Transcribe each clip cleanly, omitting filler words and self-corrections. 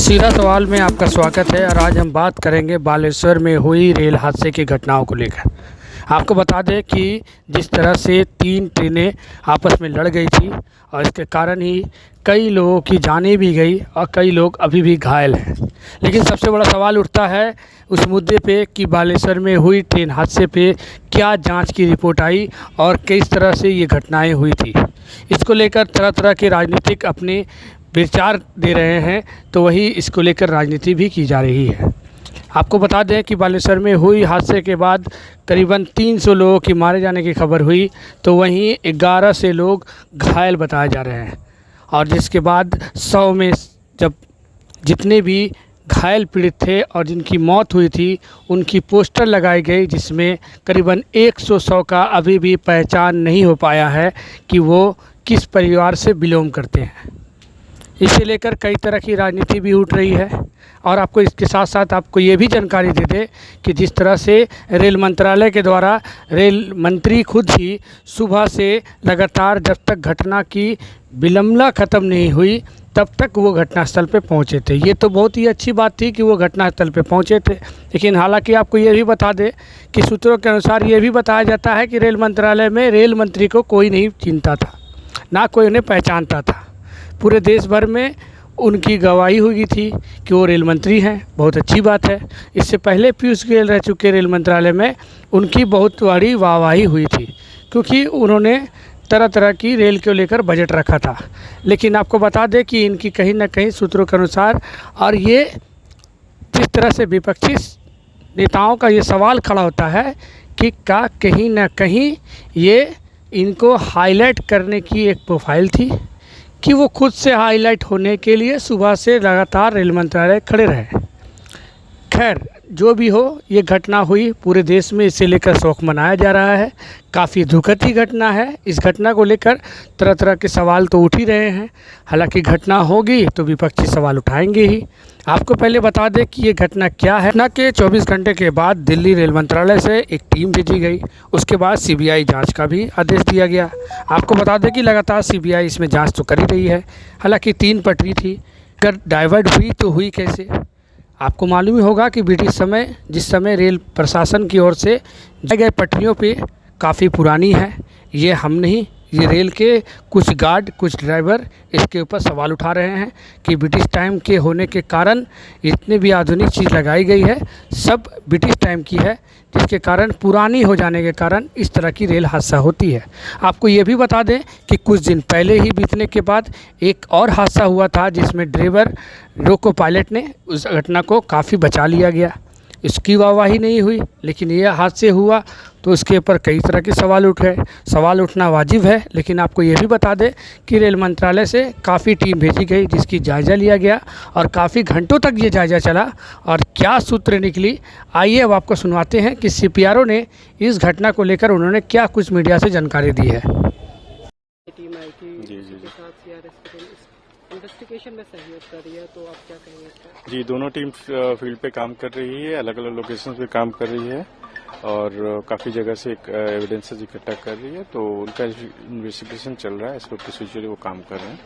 सीधा सवाल में आपका स्वागत है और आज हम बात करेंगे बालेश्वर में हुई रेल हादसे की घटनाओं को लेकर। आपको बता दें कि जिस तरह से 3 ट्रेनें आपस में लड़ गई थी और इसके कारण ही कई लोगों की जानें भी गई और कई लोग अभी भी घायल हैं। लेकिन सबसे बड़ा सवाल उठता है उस मुद्दे पे कि बालेश्वर में हुई ट्रेन हादसे पे क्या जांच की रिपोर्ट आई और किस तरह से ये घटनाएं हुई थी। इसको लेकर तरह तरह के राजनीतिक अपने विचार दे रहे हैं, तो वही इसको लेकर राजनीति भी की जा रही है। आपको बता दें कि बालेश्वर में हुई हादसे के बाद करीबन 300 लोगों की मारे जाने की खबर हुई, तो वहीं 11 से लोग घायल बताए जा रहे हैं और जिसके बाद 100 में जब जितने भी घायल पीड़ित थे और जिनकी मौत हुई थी उनकी पोस्टर लगाई गई, जिसमें करीबन 100 का अभी भी पहचान नहीं हो पाया है कि वो किस परिवार से बिलोंग करते हैं। इसे लेकर कई तरह की राजनीति भी उठ रही है और आपको इसके साथ साथ आपको ये भी जानकारी दे दें कि जिस तरह से रेल मंत्रालय के द्वारा रेल मंत्री खुद ही सुबह से लगातार जब तक घटना की विलंबना ख़त्म नहीं हुई तब तक वो घटनास्थल पे पहुंचे थे। ये तो बहुत ही अच्छी बात थी कि वो घटनास्थल पे पहुंचे थे, लेकिन हालांकि आपको ये भी बता दें कि सूत्रों के अनुसार ये भी बताया जाता है कि रेल मंत्रालय में रेल मंत्री को कोई नहीं चिंता था, ना कोई उन्हें पहचानता था। पूरे देश भर में उनकी गवाही हुई थी कि वो रेल मंत्री हैं, बहुत अच्छी बात है। इससे पहले पीयूष गोयल रह चुके रेल मंत्रालय में, उनकी बहुत बड़ी वाहवाही हुई थी क्योंकि उन्होंने तरह तरह की रेल को लेकर बजट रखा था। लेकिन आपको बता दें कि इनकी कहीं ना कहीं सूत्रों के अनुसार और ये जिस तरह से विपक्षी नेताओं का ये सवाल खड़ा होता है कि क्या कहीं ना कहीं ये इनको हाईलाइट करने की एक प्रोफाइल थी कि वो खुद से हाईलाइट होने के लिए सुबह से लगातार रेल मंत्रालय खड़े रहे। खैर जो भी हो, ये घटना हुई, पूरे देश में इसे लेकर शोक मनाया जा रहा है। काफ़ी दुखद ही घटना है। इस घटना को लेकर तरह तरह के सवाल तो उठ ही रहे हैं। हालांकि घटना होगी तो विपक्षी सवाल उठाएंगे ही। आपको पहले बता दें कि ये घटना क्या है। घटना के 24 घंटे के बाद दिल्ली रेल मंत्रालय से एक टीम भेजी गई, उसके बाद सीबीआई जांच का भी आदेश दिया गया। आपको बता दें कि लगातार सीबीआई इसमें जांच तो कर ही रही है। हालांकि 3 पटरी थी, अगर डाइवर्ट हुई तो हुई कैसे। आपको मालूम ही होगा कि ब्रिटिश समय जिस समय रेल प्रशासन की ओर से लगाए गए पटरियों पे काफ़ी पुरानी है। ये हम नहीं, ये रेल के कुछ गार्ड, कुछ ड्राइवर इसके ऊपर सवाल उठा रहे हैं कि ब्रिटिश टाइम के होने के कारण इतनी भी आधुनिक चीज़ लगाई गई है, सब ब्रिटिश टाइम की है, जिसके कारण पुरानी हो जाने के कारण इस तरह की रेल हादसा होती है। आपको ये भी बता दें कि कुछ दिन पहले ही बीतने के बाद एक और हादसा हुआ था जिसमें ड्राइवर लोको पायलट ने उस घटना को काफ़ी बचा लिया गया। इसकी वाहवाही नहीं हुई, लेकिन यह हादसे हुआ तो उसके ऊपर कई तरह के सवाल उठ गए। सवाल उठना वाजिब है, लेकिन आपको ये भी बता दें कि रेल मंत्रालय से काफ़ी टीम भेजी गई जिसकी जायज़ा लिया गया और काफ़ी घंटों तक ये जायज़ा चला और क्या सूत्र निकली, आइए अब आपको सुनवाते हैं कि सीपीआरओ ने इस घटना को लेकर उन्होंने क्या कुछ मीडिया से जानकारी दी है। टीम आई थी जिसके साथ सीआरएस की इन्वेस्टिगेशन में सहयोग कर रही है, तो आप क्या कहेंगे इसका? जी, दोनों टीम फील्ड पे काम कर रही है, अलग अलग लोकेशन पे काम कर रही है और काफ़ी जगह से एविडेंसेस इकट्ठा कर रही है, तो उनका इन्वेस्टिगेशन चल रहा है। इस पर प्रोसीजर वो काम कर रहे हैं।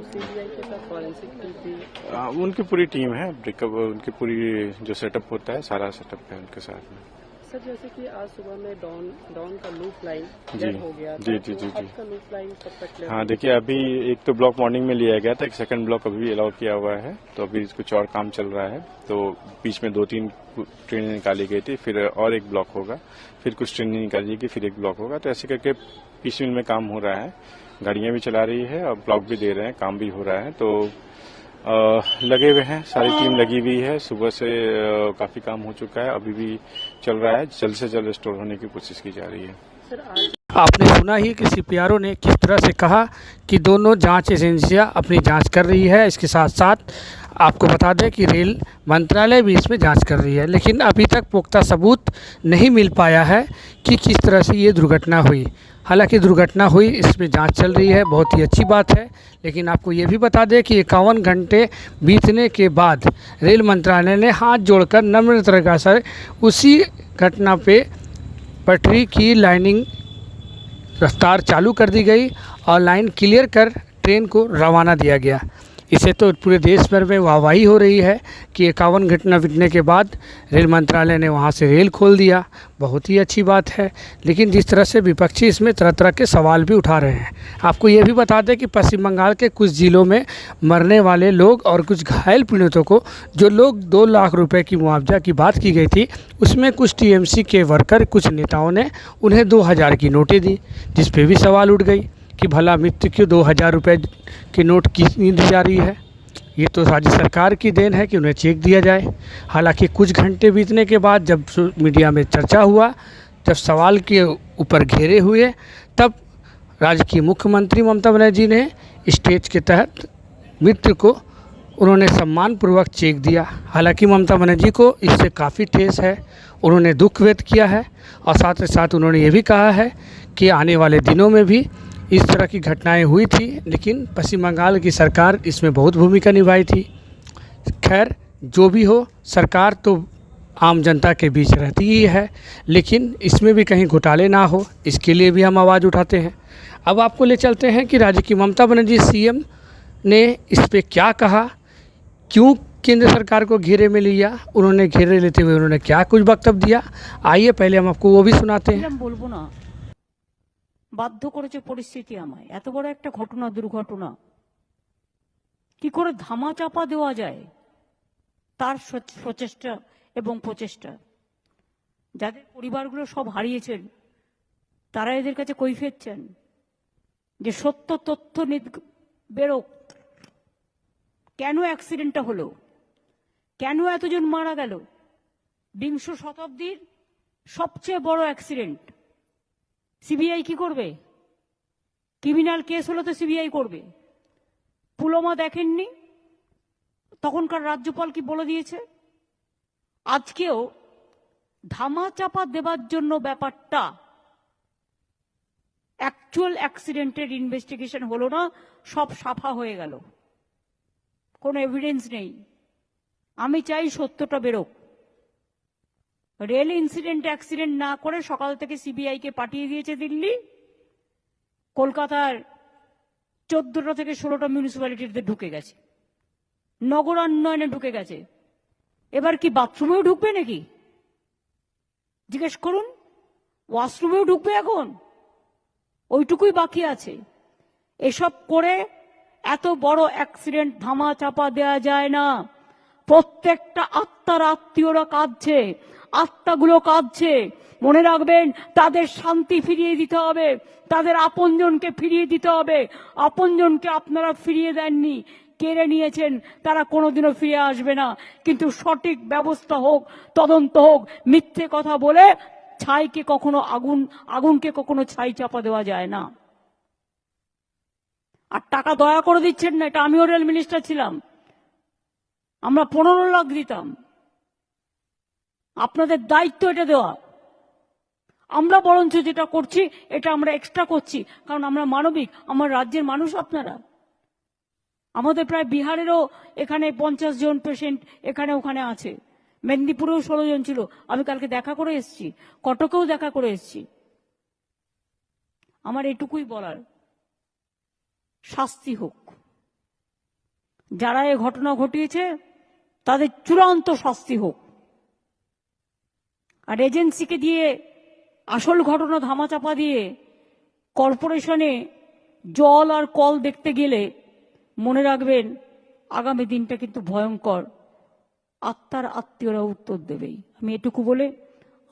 सीबीआई के साथ फॉरेंसिक टीम भी उनकी पूरी टीम है, उनकी पूरी जो सेटअप होता है सारा सेटअप है उनके साथ में। सर, जैसे कि आज सुबह में डॉन का लूप लाइन जी हो गया था, जी जी जी जी का लूप लाइन कब तक क्लियर? हाँ, देखिए अभी एक तो ब्लॉक मॉर्निंग में लिया गया था, एक सेकंड ब्लॉक अभी भी अलाउ किया हुआ है, तो अभी कुछ और काम चल रहा है। तो बीच में 2-3 ट्रेनें निकाली गई थी, फिर और एक ब्लॉक होगा, फिर कुछ ट्रेनें निकाली जाएगी, फिर एक ब्लॉक होगा। तो ऐसे करके पीसीएल में काम हो रहा है, गाड़ियां भी चला रही है और ब्लॉक भी दे रहे हैं, काम भी हो रहा है। तो लगे हुए हैं, सारी टीम लगी हुई है। सुबह से काफी काम हो चुका है, अभी भी चल रहा है, जल्द से जल्द रिस्टोर होने की कोशिश की जा रही है। सर, आज आपने सुना ही कि सीपीआरओ ने किस तरह से कहा कि दोनों जांच एजेंसियां अपनी जांच कर रही है। इसके साथ साथ आपको बता दें कि रेल मंत्रालय भी इसमें जांच कर रही है, लेकिन अभी तक पुख्ता सबूत नहीं मिल पाया है कि किस तरह से ये दुर्घटना हुई। हालांकि दुर्घटना हुई, इसमें जांच चल रही है, बहुत ही अच्छी बात है। लेकिन आपको ये भी बता दें कि 51 घंटे बीतने के बाद रेल मंत्रालय ने हाथ जोड़कर नम्र तरीका से उसी घटना पे पटरी की लाइनिंग रफ्तार चालू कर दी गई और लाइन क्लियर कर ट्रेन को रवाना दिया गया। इसे तो पूरे देश भर में वाहवाही हो रही है कि 51 घटना बीतने के बाद रेल मंत्रालय ने वहाँ से रेल खोल दिया, बहुत ही अच्छी बात है। लेकिन जिस तरह से विपक्षी इसमें तरह तरह के सवाल भी उठा रहे हैं। आपको ये भी बता दें कि पश्चिम बंगाल के कुछ ज़िलों में मरने वाले लोग और कुछ घायल पीड़ितों को जो लोग 2 लाख रुपए की मुआवजा की बात की गई थी, उसमें कुछ टीएमसी के वर्कर, कुछ नेताओं ने उन्हें 2000 की नोटें दी, जिस पे भी सवाल उठ गई कि भला मृत्यु क्यों 2000 रुपये की नोट क्यों दी जा रही है। ये तो राज्य सरकार की देन है कि उन्हें चेक दिया जाए। हालांकि कुछ घंटे बीतने के बाद जब मीडिया में चर्चा हुआ, जब सवाल के ऊपर घेरे हुए, तब राज्य की मुख्यमंत्री ममता बनर्जी ने स्टेज के तहत मृत्यु को उन्होंने सम्मानपूर्वक चेक दिया। हालांकि ममता बनर्जी को इससे काफ़ी ठेस है, उन्होंने दुख व्यक्त किया है और साथ ही साथ उन्होंने ये भी कहा है कि आने वाले दिनों में भी इस तरह की घटनाएं हुई थी, लेकिन पश्चिम बंगाल की सरकार इसमें बहुत भूमिका निभाई थी। खैर, जो भी हो, सरकार तो आम जनता के बीच रहती ही है, लेकिन इसमें भी कहीं घोटाले ना हो, इसके लिए भी हम आवाज़ उठाते हैं। अब आपको ले चलते हैं कि राज्य की ममता बनर्जी सीएम ने इस पे क्या कहा, क्यों केंद्र सरकार को घेरे में लिया, उन्होंने घेरे लेते हुए उन्होंने क्या कुछ वक्तव्य दिया। आइए पहले हम आपको वो भी सुनाते हैं। বলবো না, বাধ্য করেছে পরিস্থিতি আমায়। এত বড় একটা ঘটনা, দুর্ঘটনা কি করে ধামা চাপা দেওয়া যায়, তার প্রচেষ্টা এবং প্রচেষ্টা। যাদের পরিবারগুলো সব হারিয়েছেন তারা এদের কাছে কৈফিয়ত চান যে সত্য তথ্য বেরোক। কেন অ্যাক্সিডেন্টটা হলো, কেন এতজন মারা গেল? বিংশ শতাব্দীর সবচেয়ে বড় অ্যাক্সিডেন্ট। সিবিআই কি করবে? ক্রিমিনাল কেস হলে তো সিবিআই করবে। পুলওয়ামা দেখেননি? তখনকার রাজ্যপাল কি বলে দিয়েছে? আজকেও ধামা চাপা দেবার জন্য ব্যাপারটা, অ্যাকচুয়াল অ্যাক্সিডেন্টের ইনভেস্টিগেশন হলো না, সব সাফা হয়ে গেল, কোনো এভিডেন্স নেই। আমি চাই সত্যটা বেরোক। রেল ইনসিডেন্ট অ্যাক্সিডেন্ট না করে সকাল থেকে সিবিআই কে পাঠিয়ে দিয়েছে দিল্লি। কলকাতার 14টা থেকে 16টা মিউনিসিপ্যালিটিতে ঢুকে গেছে, নগরান্নয়নে ঢুকে গেছে। এবার কি বাথরুমেও ঢুকবে নাকি? জিজ্ঞেস করুন, ওয়াশরুমেও ঢুকবে এখন? ওইটুকুই বাকি আছে। এসব করে এত বড় অ্যাক্সিডেন্ট ধামা চাপা দেয়া যায় না। প্রত্যেকটা আত্মার আত্মীয়রা কাঁদছে, আত্মাগুলো কাঁদছে। মনে রাখবেন, তাদের শান্তি ফিরিয়ে দিতে হবে, তাদের আপনজনকে ফিরিয়ে দিতে হবে। আপনজনকে আপনারা ফিরিয়ে দেননি, কেড়ে নিয়েছেন, তারা কোনোদিনও ফিরে আসবে না। কিন্তু সঠিক ব্যবস্থা হোক, তদন্ত হোক। মিথ্যে কথা বলে ছাইকে কখনো আগুনকে কখনো ছাই চাপা দেওয়া যায় না। আর টাকা দয়া করে দিচ্ছেন না, এটা আমিও রেল মিনিস্টার ছিলাম, আমরা 15 লাখ দিতাম। আপনাদের দায়িত্ব এটা দেওয়া। আমরা বরঞ্চ যেটা করছি এটা আমরা এক্সট্রা করছি, কারণ আমরা মানবিক, আমার রাজ্যের মানুষ আপনারা। আমাদের প্রায় বিহারেরও এখানে 50 জন পেশেন্ট এখানে ওখানে আছে, মেদিনীপুরেও 16 জন ছিল। আমি কালকে দেখা করে এসেছি, কটকেও দেখা করে এসেছি। আমার এটুকুই বলার, শাস্তি হোক। যারা এই ঘটনা ঘটিয়েছে তাদের চূড়ান্ত শাস্তি হোক। আর এজেন্সিকে দিয়ে আসল ঘটনা ধামাচাপা দিয়ে কর্পোরেশনে জল আর কল দেখতে গেলে মনে রাখবেন আগামী দিনটা কিন্তু ভয়ঙ্কর। আত্মার আত্মীয়রা উত্তর দেবেই। আমি এটুকু বলে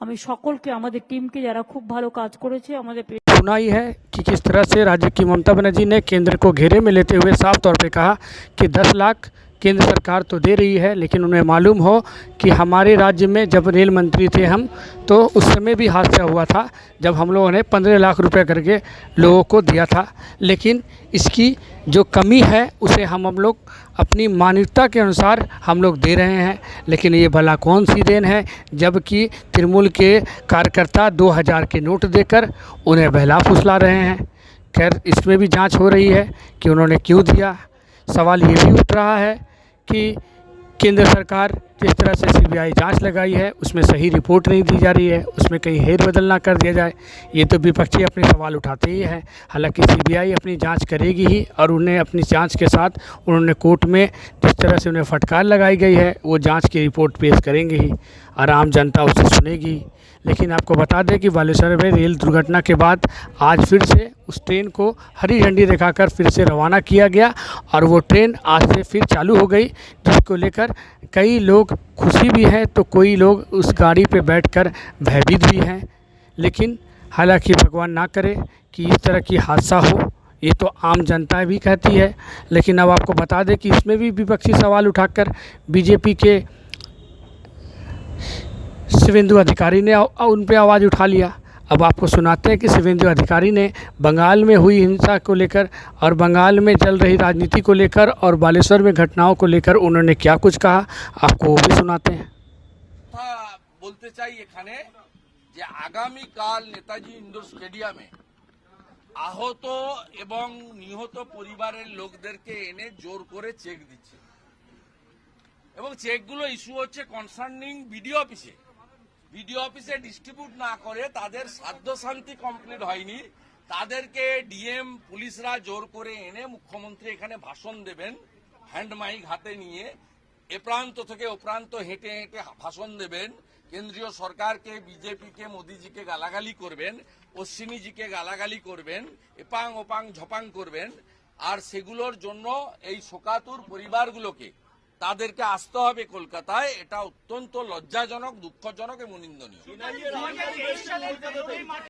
আমি সকলকে, আমাদের টিমকে যারা খুব ভালো কাজ করেছে, আমাদের सुना ही है कि किस तरह से राज्य की ममता बनर्जी ने केंद्र को घेरे में लेते हुए साफ तौर पे कहा कि 10 लाख केंद्र सरकार तो दे रही है, लेकिन उन्हें मालूम हो कि हमारे राज्य में जब रेल मंत्री थे हम, तो उस समय भी हादसा हुआ था जब हम लोगों ने 15 लाख रुपए करके लोगों को दिया था। लेकिन इसकी जो कमी है उसे हम लोग अपनी मानवता के अनुसार हम लोग दे रहे हैं। लेकिन ये भला कौन सी देन है, जबकि तृणमूल के कार्यकर्ता 2000 के नोट देकर उन्हें बहला फुसला रहे हैं। खैर, इसमें भी जांच हो रही है कि उन्होंने क्यों दिया। सवाल ये भी उठ रहा है कि केंद्र सरकार जिस तरह से सीबीआई जांच लगाई है उसमें सही रिपोर्ट नहीं दी जा रही है, उसमें कहीं हेर बदल ना कर दिया जाए, ये तो विपक्षी अपने सवाल उठाते ही हैं। हालांकि सीबीआई अपनी जांच करेगी ही और उन्हें अपनी जांच के साथ उन्होंने कोर्ट में जिस तरह से उन्हें फटकार लगाई गई है वो जांच की रिपोर्ट पेश करेंगे ही और आम जनता उसे सुनेगी। लेकिन आपको बता दें कि बालेश्वर में रेल दुर्घटना के बाद आज फिर से उस ट्रेन को हरी झंडी दिखाकर फिर से रवाना किया गया और वो ट्रेन आज से फिर चालू हो गई, जिसको लेकर कई लोग खुशी भी हैं तो कोई लोग उस गाड़ी पे बैठकर भयभीत भी हैं। लेकिन हालांकि भगवान ना करे कि इस तरह की हादसा हो, ये तो आम जनता भी कहती है। लेकिन अब आपको बता दें कि इसमें भी विपक्षी सवाल उठाकर बीजेपी के शिवेंदु अधिकारी ने उन पे आवाज़ उठा लिया। अब आपको सुनाते हैं कि शिवेंदु अधिकारी ने बंगाल में हुई हिंसा को लेकर और बंगाल में चल रही राजनीति को लेकर और बालेश्वर में घटनाओं को लेकर उन्होंने क्या कुछ कहा, आपको वो भी सुनाते हैं। বলতে চাই এখানে যে আগামী কাল নেতাজি ইন্ডোর স্টেডিয়ামে আহত এবং নিহত পরিবারের লোকদেরকে এনে জোর করে চেক দিচ্ছে এবং চেকগুলো ইস্যু হচ্ছে কনসার্নিং বিডিও অফিসে ডিস্ট্রিবিউট না করে তাদের সাধ্য শান্তি কমপ্লিট হয়নি, তাদেরকে ডিএম পুলিশরা জোর করে এনে মুখ্যমন্ত্রী এখানে ভাষণ দেবেন হ্যান্ড মাইক হাতে নিয়ে, এ প্রান্ত থেকে ও প্রান্ত হেঁটে হেঁটে ভাষণ দেবেন, কেন্দ্রীয় সরকারকে বিজেপিকে মোদিজিকে গালাগালি করবেন, অশ্বিনীজিকে গালাগালি করবেন, এপাং ওপাং ঝপাং করবেন। আর সেগুলোর জন্য এই শোকাতুর পরিবারগুলোকে তাদেরকে আসতে হবে কলকাতায়, এটা অত্যন্ত লজ্জাজনক, দুঃখজনক এবং নিন্দনীয়।